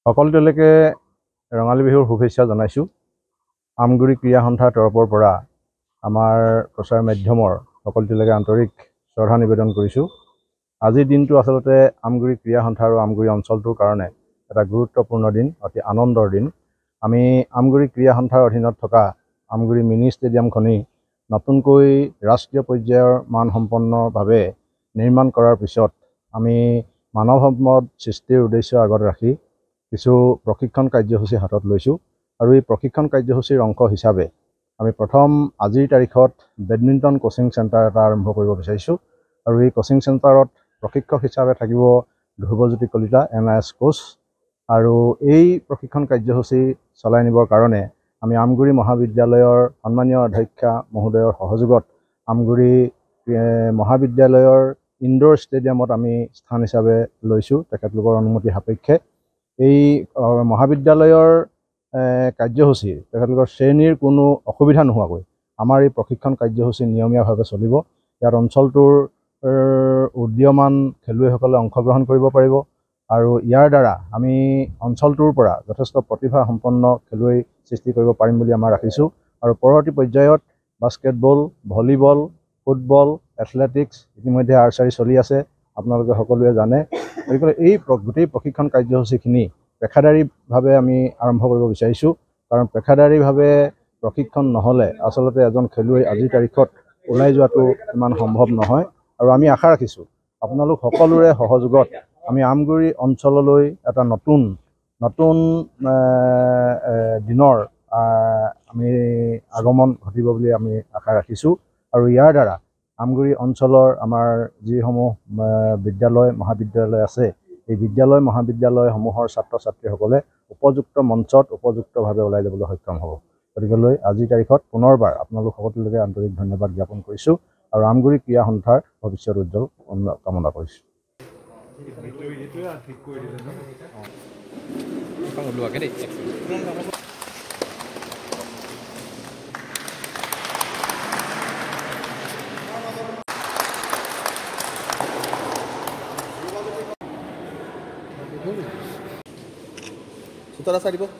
সকলোলৈকে ৰঙালী বিহুৰ শুভেচ্ছা জনাইছোঁ। আমগুৰি ক্ৰীড়া সন্থাৰ তৰফৰ পৰা আমাৰ প্ৰচাৰ মাধ্যমৰ সকলোলৈকে আন্তৰিক শ্ৰদ্ধা নিবেদন কৰিছোঁ। আজিৰ দিনটো আচলতে আমগুৰি ক্ৰীড়া সন্থা আৰু আমগুৰি অঞ্চলটোৰ কাৰণে এটা গুৰুত্বপূৰ্ণ দিন, অতি আনন্দৰ দিন। আমি আমগুৰি ক্ৰীড়া সন্থাৰ অধীনত থকা আমগুৰি মিনি ষ্টেডিয়ামখনি নতুনকৈ ৰাষ্ট্ৰীয় পৰ্যায়ৰ মানসম্পন্নভাৱে নিৰ্মাণ কৰাৰ পিছত আমি মানৱ সম্পদ সৃষ্টিৰ উদ্দেশ্য আগত ৰাখি কিছু প্ৰশিক্ষণ কাৰ্যসূচী হাতত লৈছোঁ আৰু এই প্ৰশিক্ষণ কাৰ্যসূচীৰ অংশ হিচাপে আমি প্ৰথম আজিৰ তাৰিখত বেডমিণ্টন কোচিং চেণ্টাৰ এটা আৰম্ভ কৰিব বিচাৰিছোঁ আৰু এই কোচিং চেণ্টাৰত প্ৰশিক্ষক হিচাপে থাকিব ধ্ৰুৱজ্যোতি কলিতা NIS কোচ। আৰু এই প্ৰশিক্ষণ কাৰ্যসূচী চলাই নিবৰ কাৰণে আমি আমগুৰি মহাবিদ্যালয়ৰ সন্মানীয় অধ্যক্ষা মহোদয়ৰ সহযোগত আমগুৰি মহাবিদ্যালয়ৰ ইনডোৰ ষ্টেডিয়ামত আমি স্থান হিচাপে লৈছোঁ তেখেতলোকৰ অনুমতি সাপেক্ষে। এই মহাবিদ্যালয়ৰ কাৰ্যসূচী তেখেতলোকৰ শ্ৰেণীৰ কোনো অসুবিধা নোহোৱাকৈ আমাৰ এই প্ৰশিক্ষণ কাৰ্যসূচী নিয়মীয়াভাৱে চলিব। ইয়াত অঞ্চলটোৰ উদীয়মান খেলুৱৈসকলে অংশগ্ৰহণ কৰিব পাৰিব আৰু ইয়াৰ দ্বাৰা আমি অঞ্চলটোৰ পৰা যথেষ্ট প্ৰতিভাসম্পন্ন খেলুৱৈ সৃষ্টি কৰিব পাৰিম বুলি আমাৰ ৰাখিছোঁ। আৰু পৰৱৰ্তী পৰ্যায়ত বাস্কেটবল, ভলীবল, ফুটবল, এথলেটিক্স, ইতিমধ্যে আৰ্চাৰী চলি আছে, আপোনালোকে সকলোৱে জানে। গতিকে এই গোটেই প্ৰশিক্ষণ কাৰ্যসূচীখিনি পেশাদাৰীভাৱে আমি আৰম্ভ কৰিব বিচাৰিছোঁ, কাৰণ পেশাদাৰীভাৱে প্ৰশিক্ষণ নহ'লে আচলতে এজন খেলুৱৈ আজিৰ তাৰিখত ওলাই যোৱাটো ইমান সম্ভৱ নহয়। আৰু আমি আশা ৰাখিছোঁ আপোনালোক সকলোৰে সহযোগত আমি আমগুৰি অঞ্চললৈ এটা নতুন দিনৰ আমি আগমন ঘটিব বুলি আমি আশা ৰাখিছোঁ। আৰু ইয়াৰ দ্বাৰা আমগুৰি অঞ্চলৰ আমাৰ যিসমূহ বিদ্যালয় মহাবিদ্যালয় আছে, এই বিদ্যালয় মহাবিদ্যালয়সমূহৰ ছাত্ৰ ছাত্ৰীসকলে উপযুক্ত মঞ্চত উপযুক্তভাৱে ওলাই যাবলৈ সক্ষম হ'ব। গতিকেলৈ আজিৰ তাৰিখত পুনৰবাৰ আপোনালোক সকলোলৈকে আন্তৰিক ধন্যবাদ জ্ঞাপন কৰিছোঁ আৰু আমগুৰি ক্ৰীড়া সন্থাৰ ভৱিষ্যত উজ্জ্বল কামনা কৰিছোঁ। Sudah rasa di bawah.